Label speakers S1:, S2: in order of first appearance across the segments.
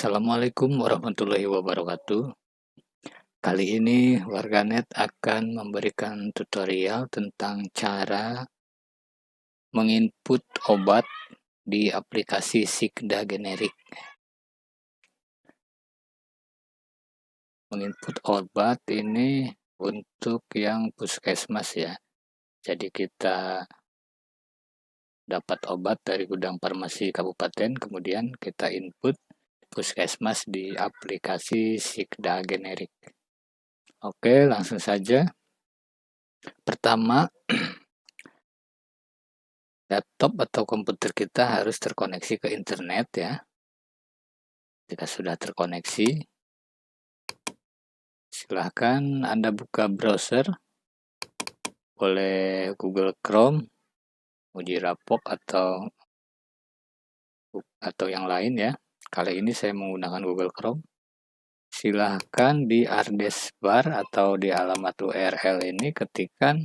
S1: Assalamualaikum warahmatullahi wabarakatuh. Kali ini warganet akan memberikan tutorial tentang cara menginput obat di aplikasi Sikda generik. Menginput obat ini untuk yang puskesmas ya. Jadi kita dapat obat dari gudang farmasi kabupaten, kemudian kita input puskesmas di aplikasi Sikda generik. Oke, langsung saja. Pertama, laptop atau komputer kita harus terkoneksi ke internet ya. Jika sudah terkoneksi, silahkan Anda buka browser, boleh Google Chrome, Mozilla atau yang lain ya. Kali ini saya menggunakan Google Chrome. Silahkan di address bar atau di alamat URL ini ketikkan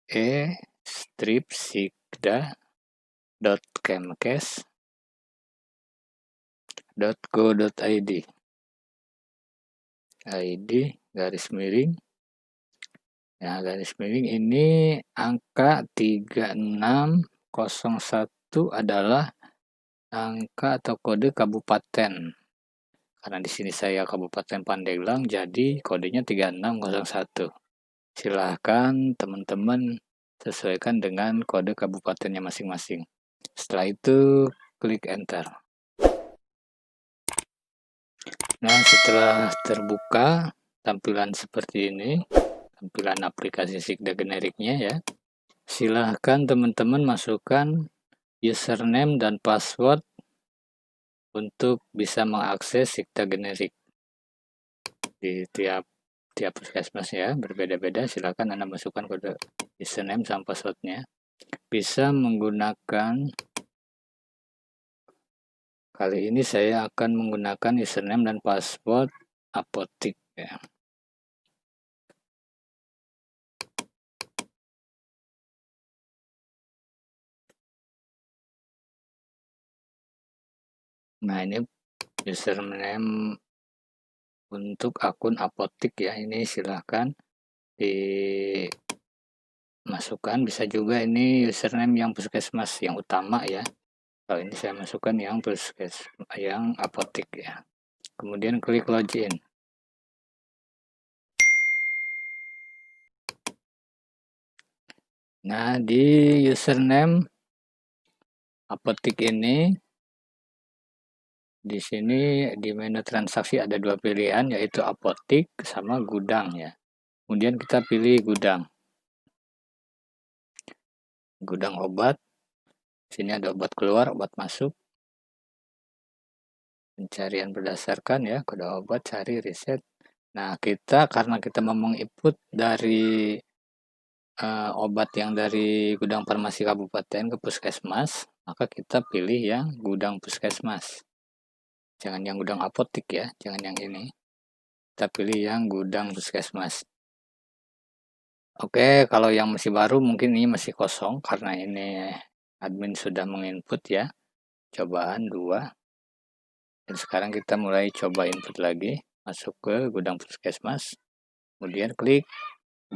S1: e-strip-sikda.kemkes.go.id ID garis miring. Ya, garis miring ini angka 3601 adalah angka atau kode kabupaten. Karena di sini saya Kabupaten Pandeglang, jadi kodenya 3601. Silahkan teman-teman sesuaikan dengan kode kabupatennya masing-masing. Setelah itu klik enter. Nah, setelah terbuka tampilan seperti ini, tampilan aplikasi Sikda generiknya ya. Silahkan teman-teman masukkan username dan password untuk bisa mengakses Sikda generik. Di tiap puskesmas ya, berbeda-beda. Silahkan Anda masukkan kode username sama passwordnya. Bisa menggunakan, kali ini saya akan menggunakan username dan password apotik ya. Nah, ini username untuk akun apotik ya. Ini silahkan dimasukkan. Bisa juga ini username yang puskesmas yang utama ya. Kalau ini saya masukkan yang apotik ya. Kemudian klik login. Nah, di username apotik ini, di sini di menu transaksi ada dua pilihan, yaitu apotik sama gudang ya. Kemudian kita pilih gudang. Gudang obat. Sini ada obat keluar, obat masuk. Pencarian berdasarkan ya, kode obat, cari, riset. Nah, karena kita mau menginput dari obat yang dari gudang farmasi kabupaten ke puskesmas, maka kita pilih yang gudang puskesmas. Jangan yang gudang apotik ya, jangan yang ini. Kita pilih yang gudang puskesmas. Oke, kalau yang masih baru mungkin ini masih kosong karena ini admin sudah menginput ya. Cobaan 2. Dan sekarang kita mulai coba input lagi, masuk ke gudang puskesmas. Kemudian klik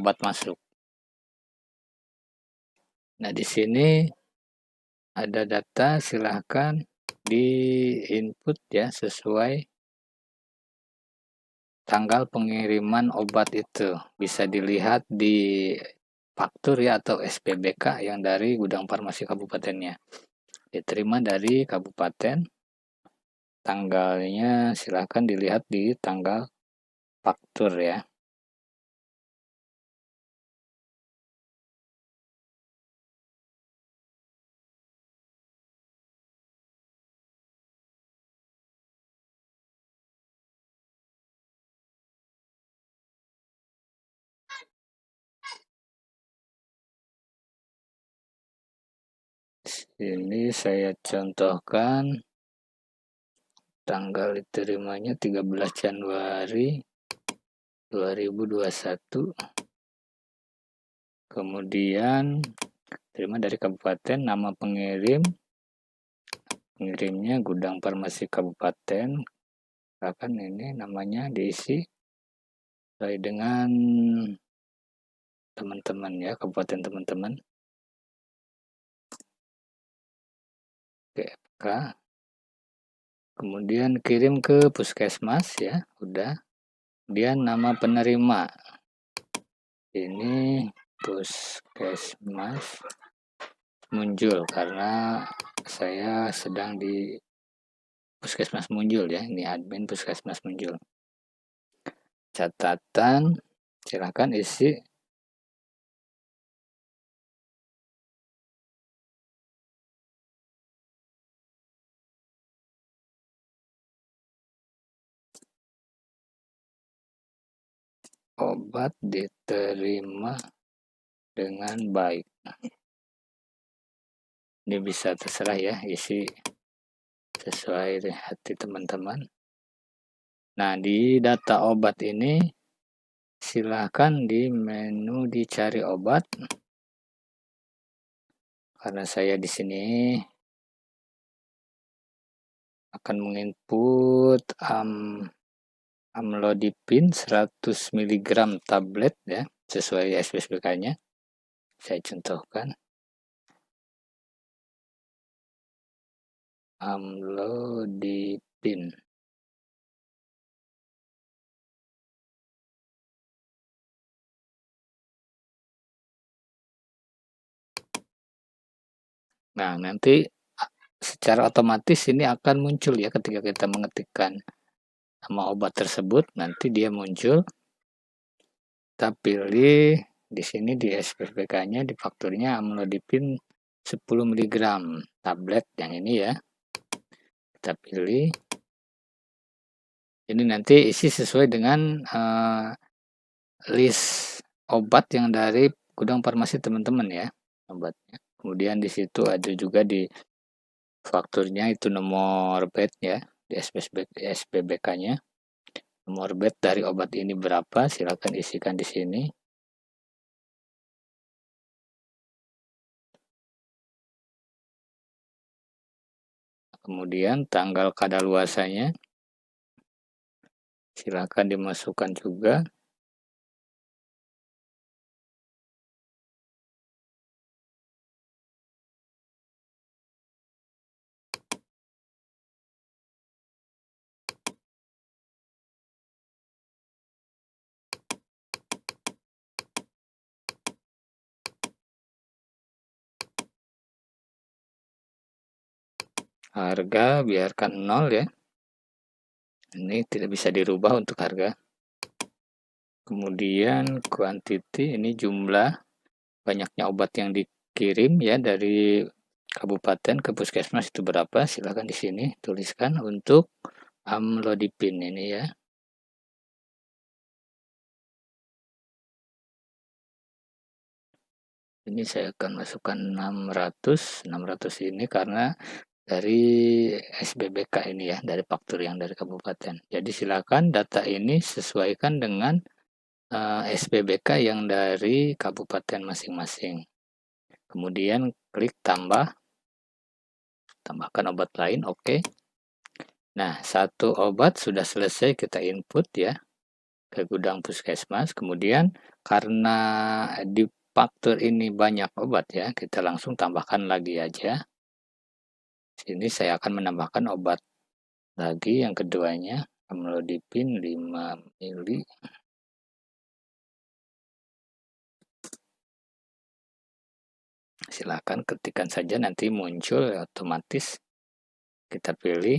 S1: obat masuk. Nah, di sini ada data, silahkan di input ya sesuai tanggal pengiriman obat itu. Bisa dilihat di faktur ya atau SPBK yang dari gudang farmasi kabupatennya. Diterima dari kabupaten, tanggalnya silahkan dilihat di tanggal faktur ya. Ini saya contohkan tanggal diterimanya 13 Januari 2021. Kemudian terima dari kabupaten, nama pengirim, Pengirimnya Gudang Farmasi Kabupaten, akan ini namanya diisi sesuai dengan teman-teman ya, kabupaten teman-teman. GFK. Kemudian kirim ke puskesmas ya, udah. Kemudian nama penerima. Ini puskesmas Munjul karena saya sedang di puskesmas Munjul ya, ini admin puskesmas Munjul. Catatan, silakan isi. Obat diterima dengan baik. Ini bisa terserah ya, isi sesuai hati teman-teman. Nah, di data obat ini silakan di menu dicari obat. Karena saya di sini akan menginput amlodipin 100 mg tablet ya, sesuai SPSBK-nya. Saya contohkan. Amlodipin. Nah, nanti secara otomatis ini akan muncul ya ketika kita mengetikkan nama obat tersebut, nanti dia muncul. Kita pilih di sini di SPSBK-nya, di fakturnya amlodipin 10 mg tablet yang ini ya. Kita pilih. Ini nanti isi sesuai dengan list obat yang dari gudang farmasi teman-teman ya, obatnya. Kemudian di situ ada juga di fakturnya itu nomor bed ya, di SPBK-nya. Nomor bed dari obat ini berapa, silakan isikan di sini. Kemudian tanggal kadaluarsanya silakan dimasukkan juga. Harga biarkan 0 ya. Ini tidak bisa dirubah untuk harga. Kemudian quantity, ini jumlah banyaknya obat yang dikirim ya dari kabupaten ke puskesmas itu berapa, silakan di sini tuliskan untuk amlodipin ini ya. Ini saya akan masukkan 600 ini karena dari SBBK ini ya, dari faktur yang dari kabupaten. Jadi silakan data ini sesuaikan dengan SBBK yang dari kabupaten masing-masing. Kemudian klik tambahkan obat lain, oke. Nah, satu obat sudah selesai kita input ya ke gudang puskesmas. Kemudian karena di faktur ini banyak obat ya, kita langsung tambahkan lagi aja. Sini saya akan menambahkan obat lagi yang keduanya, amlodipin 5 mili. Silakan ketikkan saja, nanti muncul otomatis. Kita pilih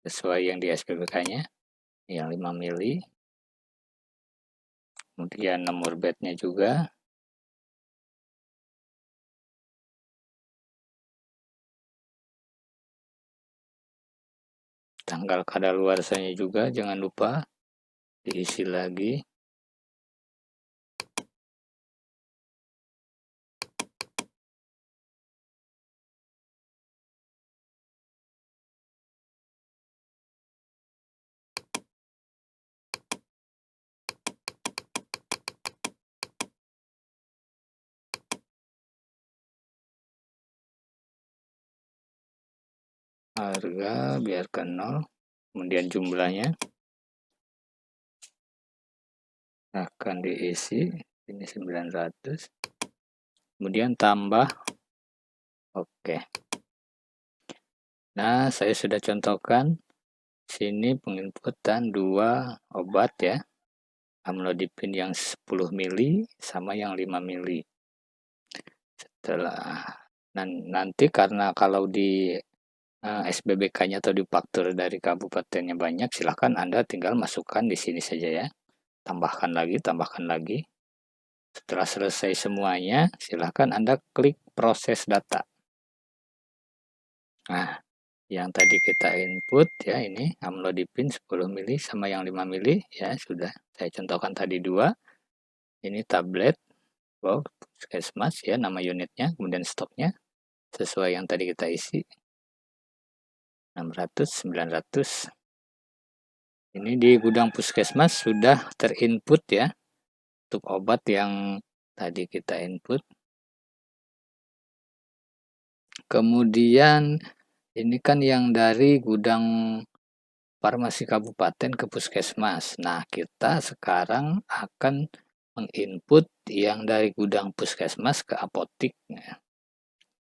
S1: sesuai yang di SPBK-nya, yang 5 mili. Kemudian nomor bednya juga. Tanggal kadaluarsanya juga jangan lupa diisi lagi. harga biarkan 0, kemudian jumlahnya akan diisi, ini 900, kemudian tambah, oke. Nah, saya sudah contohkan sini penginputan 2 obat ya, amlodipin yang 10 mili sama yang 5 mili. Setelah nanti karena kalau di SBBK-nya atau di faktur dari kabupatennya banyak, silahkan Anda tinggal masukkan di sini saja ya. Tambahkan lagi. Setelah selesai semuanya, silahkan Anda klik proses data. Nah, yang tadi kita input ya ini amlodipin 10 mili sama yang 5 mili ya sudah saya contohkan tadi 2. Ini tablet box puskesmas ya nama unitnya, kemudian stoknya sesuai yang tadi kita isi 600, 900. Ini di gudang puskesmas sudah terinput ya untuk obat yang tadi kita input. Kemudian ini kan yang dari gudang farmasi kabupaten ke puskesmas. Nah, kita sekarang akan menginput yang dari gudang puskesmas ke apotik. Nah,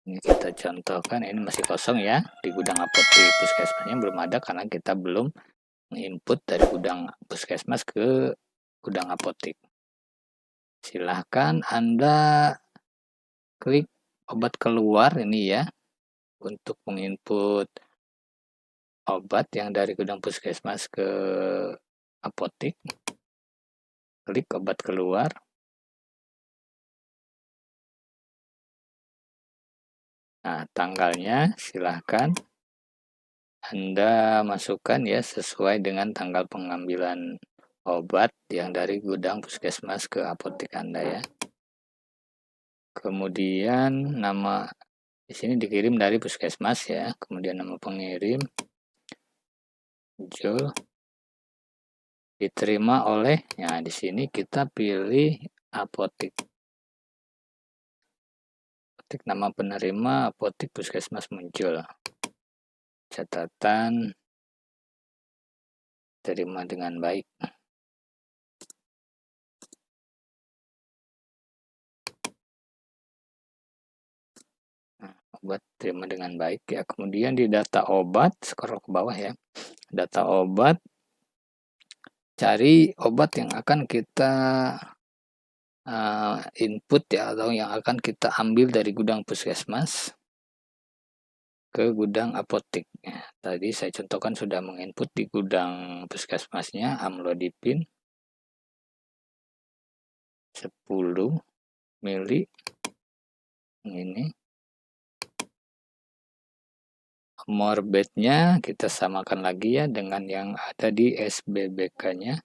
S1: ini kita contohkan, ini masih kosong ya. Di gudang apotik puskesmasnya belum ada karena kita belum menginput dari gudang puskesmas ke gudang apotik. Silahkan Anda klik obat keluar ini ya untuk menginput obat yang dari gudang puskesmas ke apotik. Klik obat keluar. Nah, tanggalnya silahkan Anda masukkan ya sesuai dengan tanggal pengambilan obat yang dari gudang puskesmas ke apotik Anda ya. Kemudian nama di sini dikirim dari puskesmas ya. Kemudian nama pengirim Jul diterima oleh, ya di sini kita pilih apotik. Apotik nama penerima apotik puskesmas muncul. Catatan terima dengan baik. Obat terima dengan baik ya. Kemudian di data obat, scroll ke bawah ya. Data obat, cari obat yang akan kita input ya atau yang akan kita ambil dari gudang puskesmas ke gudang apotik. Ya, tadi saya contohkan sudah menginput di gudang puskesmasnya amlodipin 10 mili ini. Morbidnya kita samakan lagi ya dengan yang ada di SBBK-nya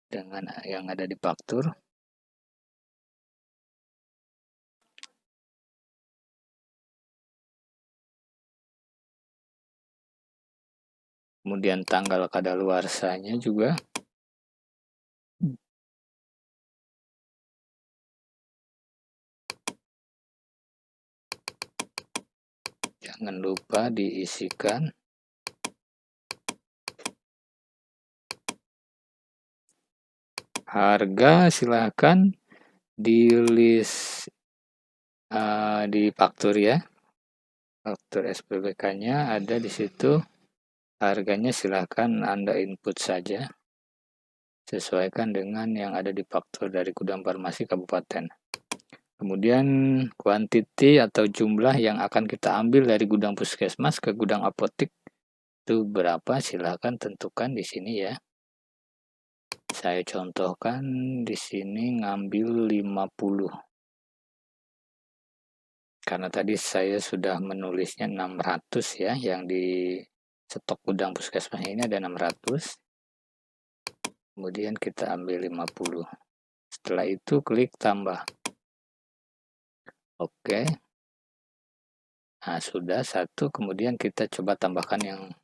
S1: dengan yang ada di faktur. Kemudian tanggal kadaluarsanya juga. Jangan lupa diisikan. Harga silahkan di list di faktur ya. Faktur SPBK-nya ada di situ. Harganya silahkan Anda input saja. Sesuaikan dengan yang ada di faktur dari gudang farmasi kabupaten. Kemudian kuantiti atau jumlah yang akan kita ambil dari gudang puskesmas ke gudang apotik itu berapa, silahkan tentukan di sini ya. Saya contohkan di sini ngambil 50. Karena tadi saya sudah menulisnya 600 ya, yang di stok gudang puskesmas ini ada 600. Kemudian kita ambil 50. Setelah itu klik tambah. Oke. Nah, sudah satu, kemudian kita coba tambahkan yang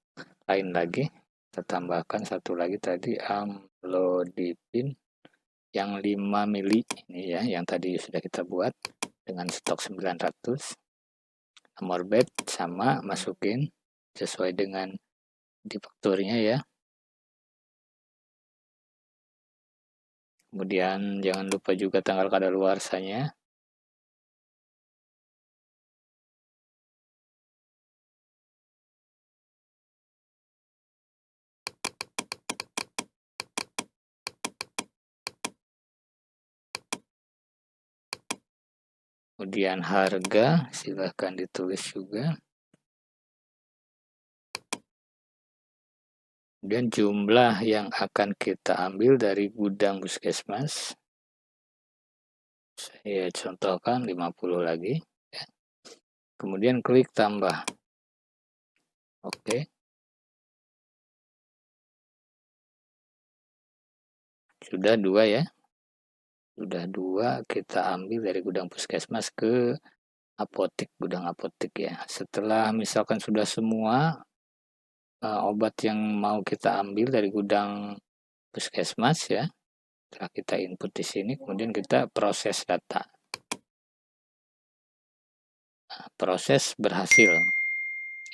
S1: lain lagi. Kita tambahkan satu lagi tadi amlodipin yang 5 mili ini ya, yang tadi sudah kita buat dengan stok 900. Nomor bed sama masukin sesuai dengan difakturnya ya. Kemudian jangan lupa juga tanggal kadaluarsanya. Kemudian harga, silahkan ditulis juga. Kemudian jumlah yang akan kita ambil dari gudang puskesmas. Saya contohkan 50 lagi. Ya. Kemudian klik tambah. Oke. Sudah 2 ya. Sudah 2 kita ambil dari gudang puskesmas ke apotek, gudang apotek ya. Setelah misalkan sudah semua obat yang mau kita ambil dari gudang puskesmas ya, setelah kita input di sini, kemudian kita proses data. Proses berhasil.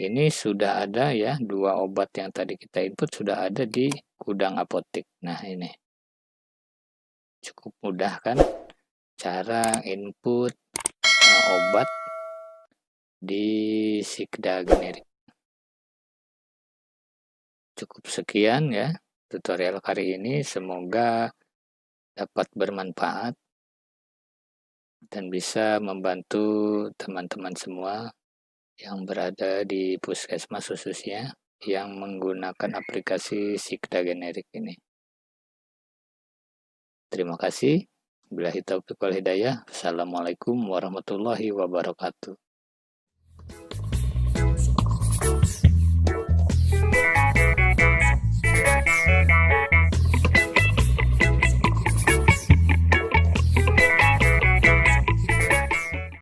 S1: Ini sudah ada ya, 2 obat yang tadi kita input sudah ada di gudang apotek. Nah ini, cukup mudah kan cara input obat di Sikda Generik. Cukup sekian ya tutorial kali ini, semoga dapat bermanfaat dan bisa membantu teman-teman semua yang berada di puskesmas khususnya yang menggunakan aplikasi Sikda Generik ini. Terima kasih. Billahi taufiq wal hidayah. Assalamualaikum warahmatullahi wabarakatuh.